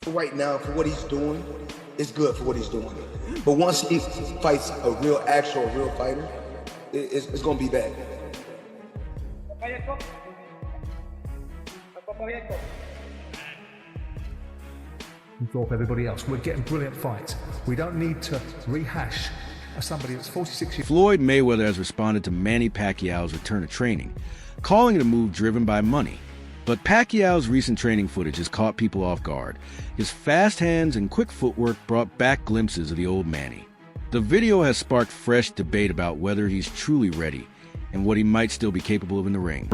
Right now, for what he's doing, it's good for what he's doing. But once he fights a real fighter, it's going to be bad. For everybody else, we're getting brilliant fights. We don't need to rehash somebody that's 46 years. Floyd Mayweather has responded to Manny Pacquiao's return to training, calling it a move driven by money. But Pacquiao's recent training footage has caught people off guard. His fast hands and quick footwork brought back glimpses of the old Manny. The video has sparked fresh debate about whether he's truly ready and what he might still be capable of in the ring.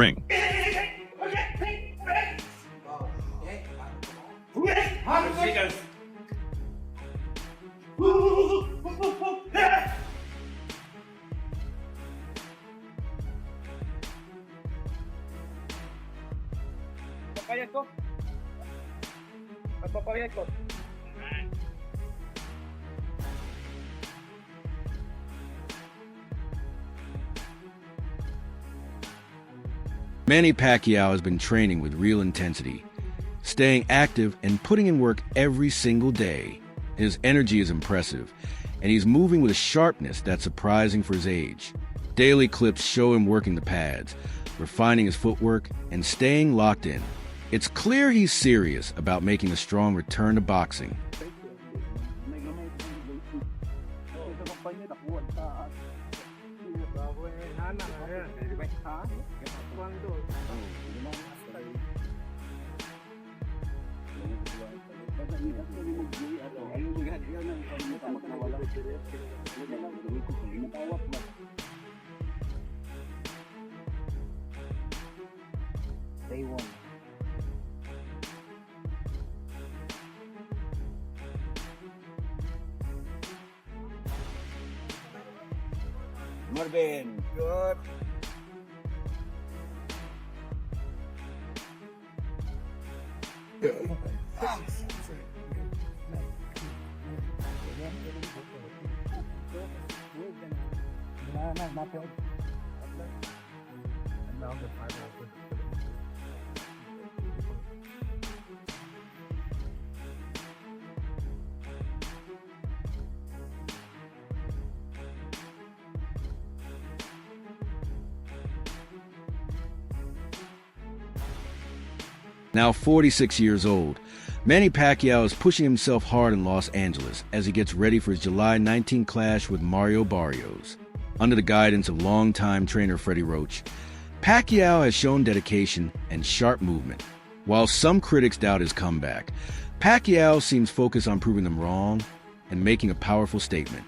Manny Pacquiao has been training with real intensity, staying active and putting in work every single day. His energy is impressive, and he's moving with a sharpness that's surprising for his age. Daily clips show him working the pads, refining his footwork, and staying locked in. It's clear he's serious about making a strong return to boxing. Day one. Marvin, good. Now 46 years old, Manny Pacquiao is pushing himself hard in Los Angeles as he gets ready for his July 19 clash with Mario Barrios. Under the guidance of longtime trainer Freddie Roach, Pacquiao has shown dedication and sharp movement. While some critics doubt his comeback, Pacquiao seems focused on proving them wrong and making a powerful statement.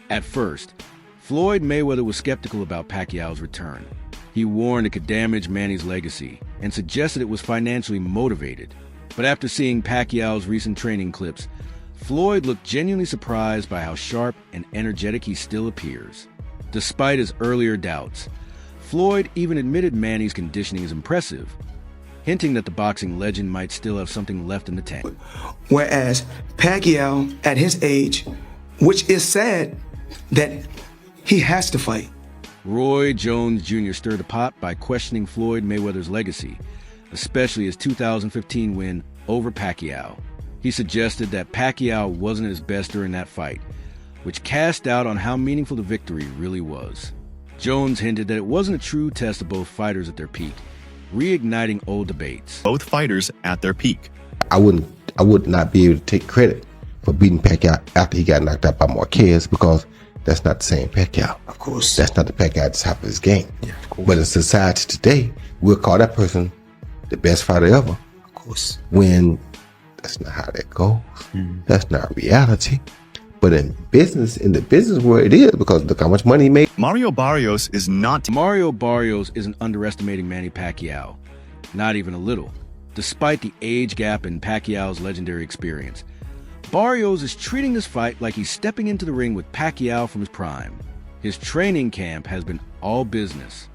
At first, Floyd Mayweather was skeptical about Pacquiao's return. He warned it could damage Manny's legacy and suggested it was financially motivated. But after seeing Pacquiao's recent training clips, Floyd looked genuinely surprised by how sharp and energetic he still appears. Despite his earlier doubts, Floyd even admitted Manny's conditioning is impressive, hinting that the boxing legend might still have something left in the tank. Whereas Pacquiao, at his age, which is sad that he has to fight. Roy Jones Jr. stirred the pot by questioning Floyd Mayweather's legacy, especially his 2015 win over Pacquiao. He suggested that Pacquiao wasn't at his best during that fight, which cast doubt on how meaningful the victory really was. Jones hinted that it wasn't a true test of both fighters at their peak, reigniting old debates. Both fighters at their peak. I would not be able to take credit for beating Pacquiao after he got knocked out by Marquez, because that's not the same Pacquiao. Of course. That's not the Pacquiao at the top of his game. Yeah, of course. But in society today, we'll call that person the best fighter ever. Of course. When that's not how that goes. That's not reality. But in the business world, it is, because look how much money he made. Mario Barrios is not. Mario Barrios isn't underestimating Manny Pacquiao, not even a little. Despite the age gap in Pacquiao's legendary experience, Barrios is treating this fight like he's stepping into the ring with Pacquiao from his prime. His training camp has been all business.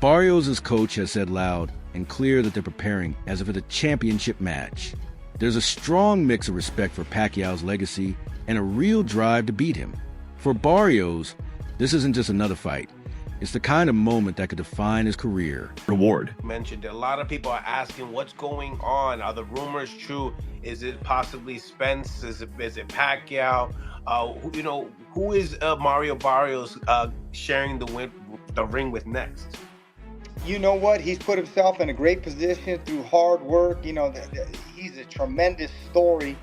Barrios' coach has said loud and clear that they're preparing as if it's a championship match. There's a strong mix of respect for Pacquiao's legacy and a real drive to beat him. For Barrios, this isn't just another fight. It's the kind of moment that could define his career. Reward. Mentioned a lot of people are asking what's going on. Are the rumors true? Is it possibly Spence? Is it Pacquiao? Who is Mario Barrios sharing the ring with next? You know what? He's put himself in a great position through hard work. He's a tremendous story.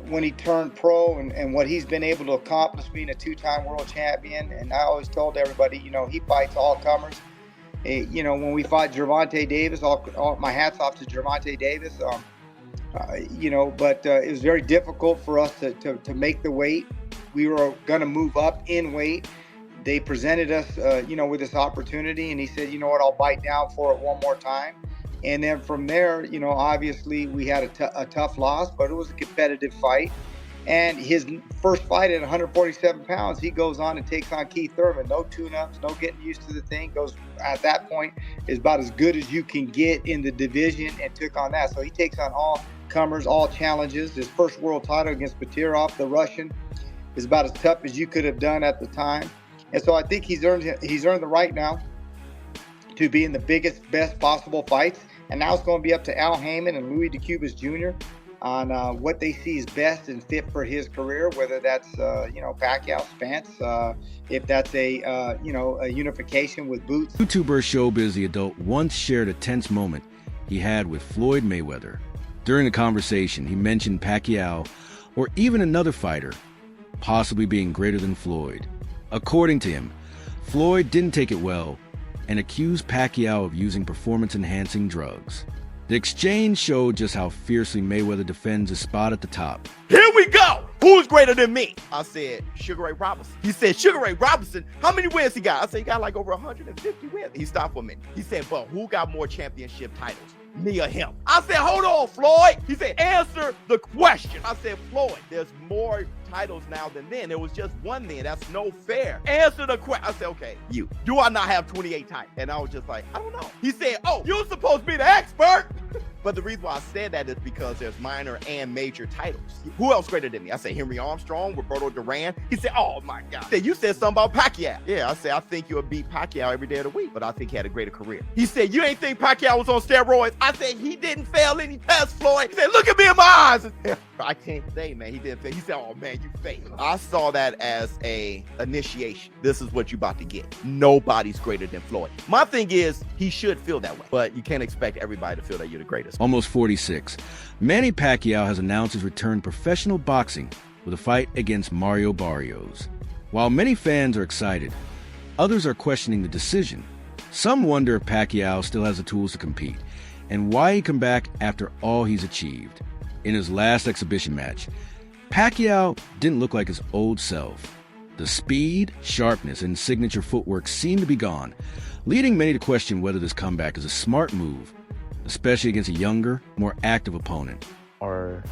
When he turned pro and what he's been able to accomplish being a two-time world champion. And I always told everybody, he fights all comers. When we fought Gervonta Davis, all my hats off to Gervonta Davis. But it was very difficult for us to make the weight. We were going to move up in weight. They presented us, with this opportunity, and he said, you know what, I'll bite down for it one more time. And then from there, obviously we had a tough loss, but it was a competitive fight. And his first fight at 147 pounds, he goes on and takes on Keith Thurman. No tune-ups, no getting used to the thing. Goes at that point is about as good as you can get in the division, and took on that. So he takes on all comers, all challenges. His first world title against Batirov, the Russian, is about as tough as you could have done at the time. And so I think he's earned the right now to be in the biggest, best possible fights. And now it's going to be up to Al Heyman and Louis DeCubas Jr. on what they see is best and fit for his career, whether that's, Pacquiao, Spence, if that's a unification with Boots. YouTuber Showbiz the Adult once shared a tense moment he had with Floyd Mayweather. During the conversation, he mentioned Pacquiao, or even another fighter, possibly being greater than Floyd. According to him, Floyd didn't take it well and accused Pacquiao of using performance-enhancing drugs. The exchange showed just how fiercely Mayweather defends his spot at the top. Here we go! Who's greater than me? I said, Sugar Ray Robinson. He said, Sugar Ray Robinson? How many wins he got? I said, he got like over 150 wins. He stopped for a minute. He said, but who got more championship titles? Me or him? I said, hold on, Floyd. He said, answer the question. I said, Floyd, there's more titles now than then. There was just one then. That's no fair. Answer the question. I said, okay, you. Do I not have 28 titles? And I was just like, I don't know. He said, oh, you're supposed to be the expert. But the reason why I said that is because there's minor and major titles. Who else greater than me? I said Henry Armstrong, Roberto Duran. He said, oh my God. He said, you said something about Pacquiao. Yeah, I said, I think you'll beat Pacquiao every day of the week, but I think he had a greater career. He said, you ain't think Pacquiao was on steroids? I said, he didn't fail any tests, Floyd. He said, look at me in my eyes. I can't say, man, he didn't fail. He said, oh man, you failed. I saw that as a initiation. This is what you about to get. Nobody's greater than Floyd. My thing is, he should feel that way, but you can't expect everybody to feel that you're the greatest. Almost 46, Manny Pacquiao has announced his return to professional boxing with a fight against Mario Barrios. While many fans are excited, others are questioning the decision. Some wonder if Pacquiao still has the tools to compete, and why he come back after all he's achieved. In his last exhibition match, Pacquiao didn't look like his old self. The speed, sharpness, and signature footwork seemed to be gone, leading many to question whether this comeback is a smart move, especially against a younger, more active opponent. Or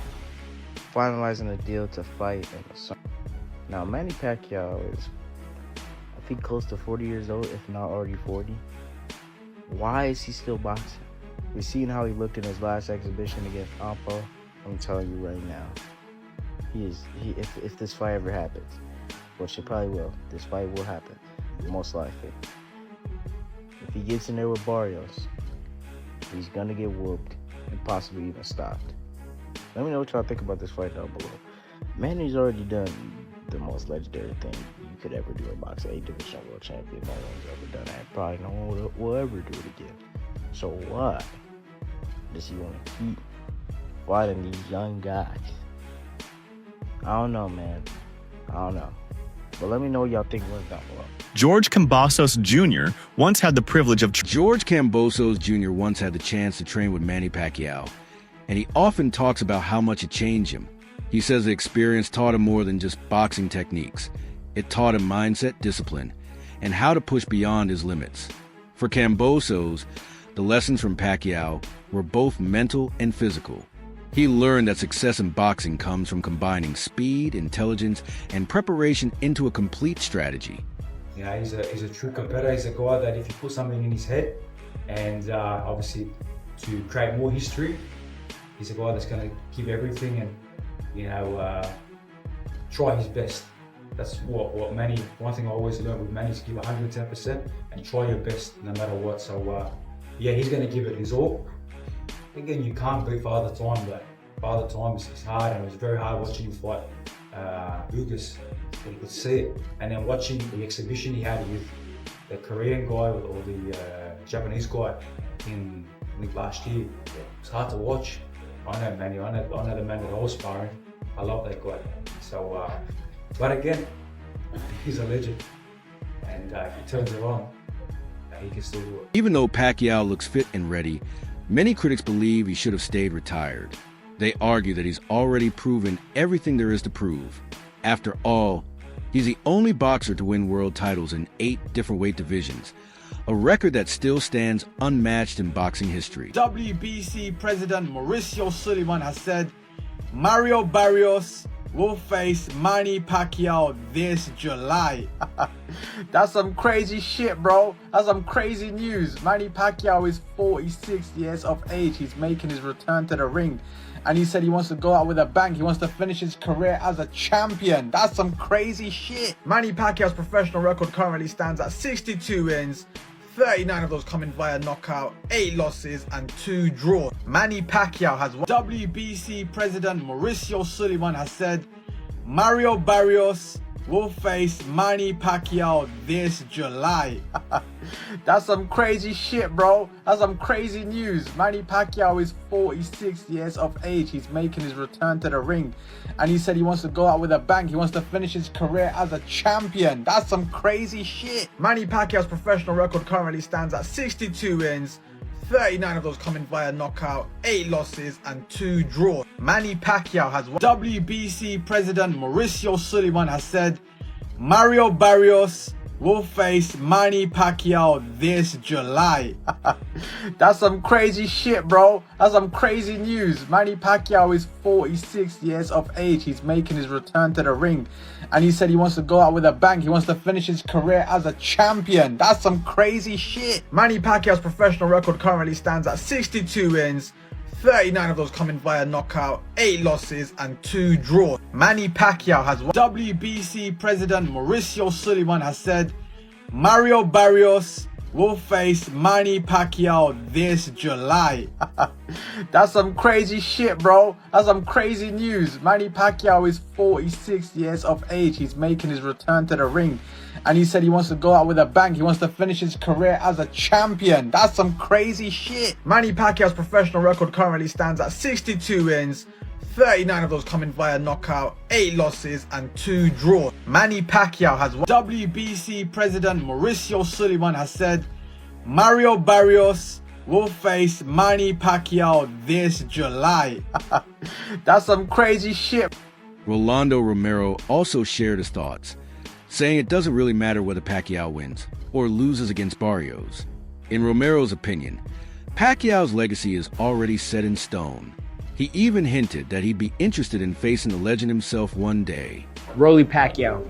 finalizing a deal to fight in the summer. Now, Manny Pacquiao is, I think, close to 40 years old, if not already 40. Why is he still boxing? We've seen how he looked in his last exhibition against Ampo. I'm telling you right now, if this fight ever happens, which it probably will, this fight will happen, most likely. If he gets in there with Barrios, he's gonna get whooped and possibly even stopped. Let me know what y'all think about this fight down below. Manny's already done the most legendary thing you could ever do in boxing. 8-division world champion. No one's ever done that. Probably no one will ever do it again. So what does he want to keep fighting these young guys? I don't know, man. I don't know. But let me know what y'all think down below. George Kambosos Jr. once had the privilege of... George Kambosos Jr. once had the chance to train with Manny Pacquiao, and he often talks about how much it changed him. He says the experience taught him more than just boxing techniques. It taught him mindset, discipline, and how to push beyond his limits. For Kambosos, the lessons from Pacquiao were both mental and physical. He learned that success in boxing comes from combining speed, intelligence, and preparation into a complete strategy. You know, he's a true competitor. He's a guy that if you put something in his head, and obviously to create more history, he's a guy that's going to give everything and, you know, try his best. That's what Manny, one thing I always learned with Manny is give 110% and try your best no matter what. So yeah, he's going to give it his all. Again, you can't beat Father Time, but Father Time is hard, and it was very hard watching him fight Ugas. You could see it. And then watching the exhibition he had with the Korean guy or the Japanese guy in, I think, last year, it's hard to watch. I know Manny, I know the man that I was sparring. I love that guy. So, but again, he's a legend, and if he turns it on, he can still do it. Even though Pacquiao looks fit and ready, many critics believe he should have stayed retired. They argue that he's already proven everything there is to prove. After all, he's the only boxer to win world titles in 8 different weight divisions, a record that still stands unmatched in boxing history. WBC President Mauricio Sullivan has said Mario Barrios will face Manny Pacquiao this July. That's some crazy shit, bro. That's some crazy news. Manny Pacquiao is 46 years of age. He's making his return to the ring. And he said he wants to go out with a bang. He wants to finish his career as a champion. That's some crazy shit. Manny Pacquiao's professional record currently stands at 62 wins. 39 of those coming via knockout, 8 losses and 2 draws. Manny Pacquiao has won. WBC President Mauricio Sullivan has said Mario Barrios will face Manny Pacquiao this July. That's some crazy shit, bro. That's some crazy news. Manny Pacquiao is 46 years of age. He's making his return to the ring. And he said he wants to go out with a bang. He wants to finish his career as a champion. That's some crazy shit. Manny Pacquiao's professional record currently stands at 62 wins. 39 of those coming via knockout, 8 losses and 2 draws. Manny Pacquiao has won. WBC President Mauricio Sullivan has said Mario Barrios will face Manny Pacquiao this July. That's some crazy shit, bro. That's some crazy news. Manny Pacquiao is 46 years of age. He's making his return to the ring. And he said he wants to go out with a bang. He wants to finish his career as a champion. That's some crazy shit. Manny Pacquiao's professional record currently stands at 62 wins. 39 of those coming via knockout, 8 losses and 2 draws. Manny Pacquiao has won. WBC President Mauricio Sullivan has said Mario Barrios will face Manny Pacquiao this July. That's some crazy shit, bro. That's some crazy news. Manny Pacquiao is 46 years of age. He's making his return to the ring. And he said he wants to go out with a bang. He wants to finish his career as a champion. That's some crazy shit. Manny Pacquiao's professional record currently stands at 62 wins. 39 of those coming via knockout, 8 losses and 2 draws. Manny Pacquiao has won. WBC President Mauricio Sullivan has said Mario Barrios will face Manny Pacquiao this July. That's some crazy shit. Rolando Romero also shared his thoughts, saying it doesn't really matter whether Pacquiao wins or loses against Barrios. In Romero's opinion, Pacquiao's legacy is already set in stone. He even hinted that he'd be interested in facing the legend himself one day. Rolly Pacquiao.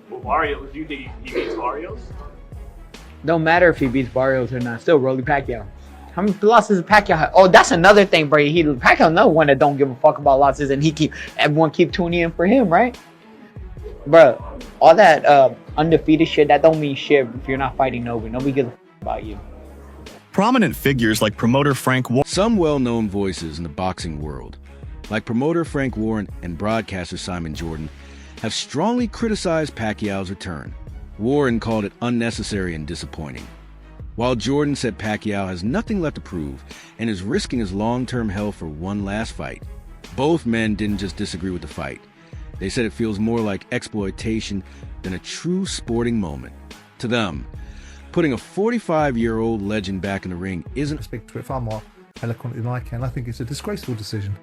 Well, Barrios, do you think he beats Barrios? Don't matter if he beats Barrios or not, still Rolly Pacquiao. How many losses does Pacquiao have? Oh, that's another thing, bro. Pacquiao another one that don't give a fuck about losses, and everyone keep tuning in for him, right? Bro, all that undefeated shit, that don't mean shit if you're not fighting nobody. Nobody gives a fuck about you. Prominent figures like promoter Frank Warren. Some well-known voices in the boxing world, like promoter Frank Warren and broadcaster Simon Jordan, have strongly criticized Pacquiao's return. Warren called it unnecessary and disappointing, while Jordan said Pacquiao has nothing left to prove and is risking his long-term health for one last fight. Both men didn't just disagree with the fight. They said it feels more like exploitation than a true sporting moment. To them, putting a 45-year-old legend back in the ring isn't... Speak to it far more eloquently than I can. I think it's a disgraceful decision.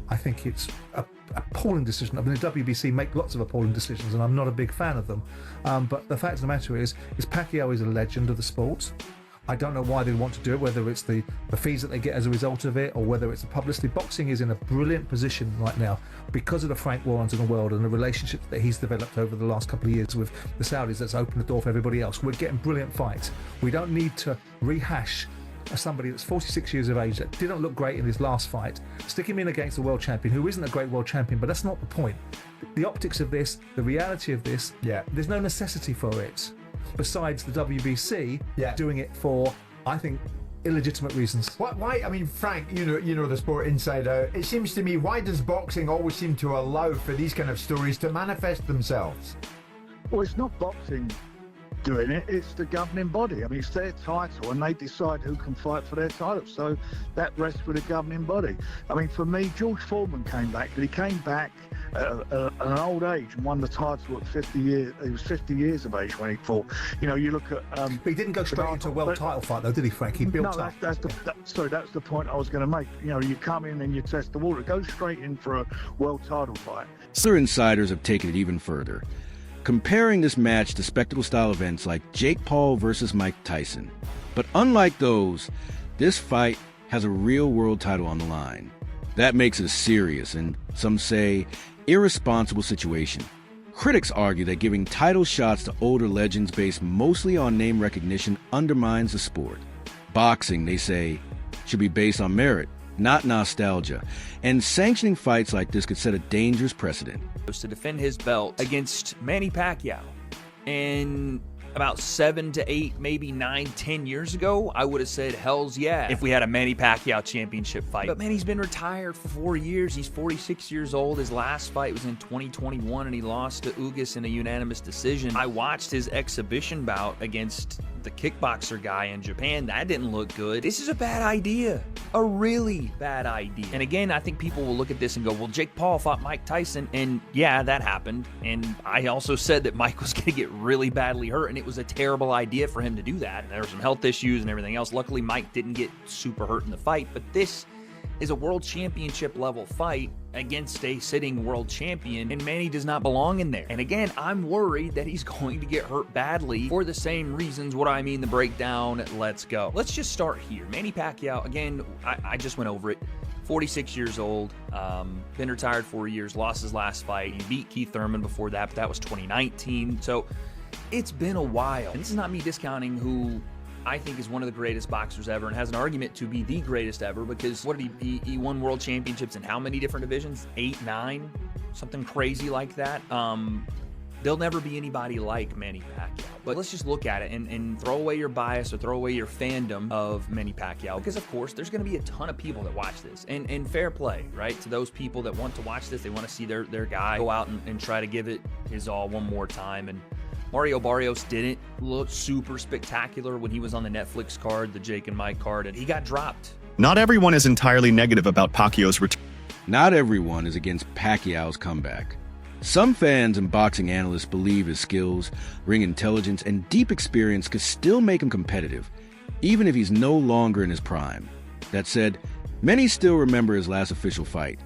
I think it's a appalling decision. I mean, the WBC make lots of appalling decisions, and I'm not a big fan of them. But the fact of the matter is Pacquiao is a legend of the sport. I don't know why they want to do it, whether it's the fees that they get as a result of it, or whether it's the publicity. Boxing is in a brilliant position right now because of the Frank Warrens of the world and the relationship that he's developed over the last couple of years with the Saudis. That's opened the door for everybody else. We're getting brilliant fights. We don't need to rehash somebody that's 46 years of age that didn't look great in his last fight, stick him in against a world champion who isn't a great world champion, but that's not the point. The optics of this, the reality of this, there's no necessity for it besides the WBC doing it for, I think, illegitimate reasons. Why? I mean, Frank, you know the sport inside out. It seems to me, why does boxing always seem to allow for these kind of stories to manifest themselves? Well, it's not boxing doing it, it's the governing body. I mean, it's their title and they decide who can fight for their title, so that rests with the governing body. I mean, for me, George Foreman came back, but he came back at an old age and won the title at 50 years. He was 50 years of age when he fought. You know, you look at but he didn't go straight into a world title fight though, did he, Frank? He built up. That's the point I was going to make. You know, you come in and you test the water. Go straight in for a world title fight. Other insiders have taken it even further, comparing this match to spectacle-style events like Jake Paul versus Mike Tyson. But unlike those, this fight has a real-world title on the line. That makes it a serious, and some say, irresponsible situation. Critics argue that giving title shots to older legends based mostly on name recognition undermines the sport. Boxing, they say, should be based on merit, not nostalgia, and sanctioning fights like this could set a dangerous precedent. To defend his belt against Manny Pacquiao. And about 7 to 8, maybe 9, 10 years ago, I would have said, hell's yeah, if we had a Manny Pacquiao championship fight. But Manny's been retired for 4 years. He's 46 years old. His last fight was in 2021, and he lost to Ugas in a unanimous decision. I watched his exhibition bout against the kickboxer guy in Japan. That didn't look good. This is a bad idea. A really bad idea. And again, I think people will look at this and go, well, Jake Paul fought Mike Tyson, and yeah, that happened. And I also said that Mike was going to get really badly hurt, and it was a terrible idea for him to do that. And there were some health issues and everything else. Luckily, Mike didn't get super hurt in the fight, but this is a world championship level fight against a sitting world champion, and Manny does not belong in there. And again, I'm worried that he's going to get hurt badly for the same reasons. What do I mean? The breakdown. Let's go. Let's just start here. Manny Pacquiao, again, I just went over it. 46 years old, been retired 4 years, lost his last fight. He beat Keith Thurman before that, but that was 2019. So it's been a while. And this is not me discounting who I think is one of the greatest boxers ever and has an argument to be the greatest ever, because what did he won world championships in how many different divisions? 8, 9, something crazy like that. There'll never be anybody like Manny Pacquiao. But let's just look at it and throw away your bias or throw away your fandom of Manny Pacquiao, because of course there's going to be a ton of people that watch this, and fair play, right, to those people that want to watch this. They want to see their guy go out and try to give it his all one more time. And Mario Barrios didn't look super spectacular when he was on the Netflix card, the Jake and Mike card, and he got dropped. Not everyone is entirely negative about Pacquiao's return. Not everyone is against Pacquiao's comeback. Some fans and boxing analysts believe his skills, ring intelligence, and deep experience could still make him competitive, even if he's no longer in his prime. That said, many still remember his last official fight.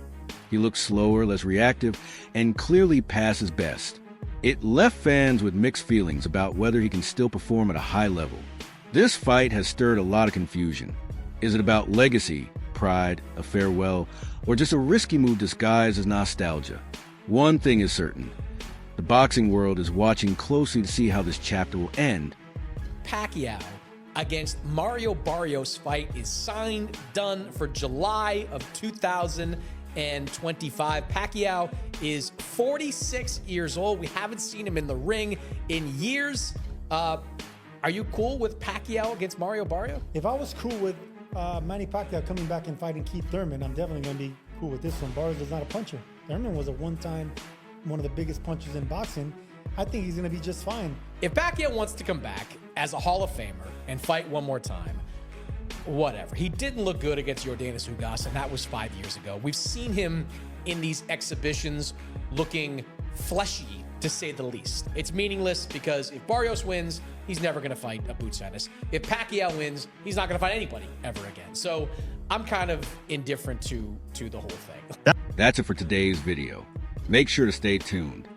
He looked slower, less reactive, and clearly past his best. It left fans with mixed feelings about whether he can still perform at a high level. This fight has stirred a lot of confusion. Is it about legacy, pride, a farewell, or just a risky move disguised as nostalgia? One thing is certain. The boxing world is watching closely to see how this chapter will end. Pacquiao against Mario Barrios fight is signed, done for July of 2025. Pacquiao is 46 years old. We haven't seen him in the ring in years. Are you cool with Pacquiao against Mario Barrios? If I was cool with Manny Pacquiao coming back and fighting Keith Thurman, I'm definitely going to be cool with this one. Barrios is not a puncher. Thurman was one of the biggest punchers in boxing. I think he's going to be just fine. If Pacquiao wants to come back as a Hall of Famer and fight one more time, whatever. He didn't look good against Yordenis Ugas, and that was 5 years ago. We've seen him in these exhibitions looking fleshy, to say the least. It's meaningless because if Barrios wins, he's never going to fight a Boots Ennis. If Pacquiao wins, he's not going to fight anybody ever again. So I'm kind of indifferent to the whole thing. That's it for today's video. Make sure to stay tuned.